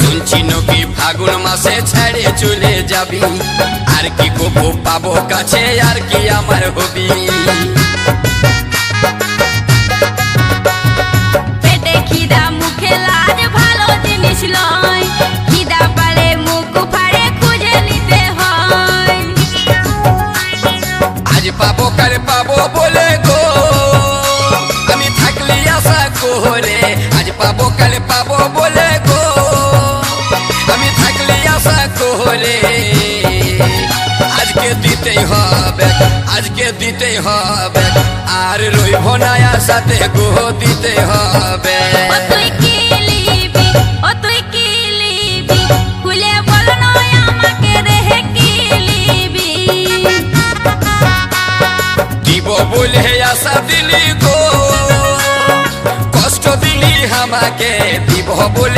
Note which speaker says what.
Speaker 1: শুনছি নাকি ফাগুন মাসে ছেড়ে চলে যাবি, আর কি কবু পাবো কাছে, আর কি আমার হবি।
Speaker 2: পেটে খিদা মুখে লাজ ভালো জিনিস লয়, খিদা পারে মুখ ফাড়ে খুঁজে নিতে হয়।
Speaker 1: আজ পাবো কাল পাবো বলে গো আমি থাকলি আশা করে, আজ পাবো কাল পাবো বলে গো আমি থাকলি আশা করে। আজকে দিতেই হবে, আজকে দিতেই হবে, আর রইব না আশাতে গো দিতে হবে।
Speaker 2: ও তুই কি লিবি, ও তুই কি লিবি, খুলে বল নয় আমাকে রেহে কি লিবি।
Speaker 1: দিব বলে আশা দিলি গো, কষ্ট দিলি আমাকে, দিব বলে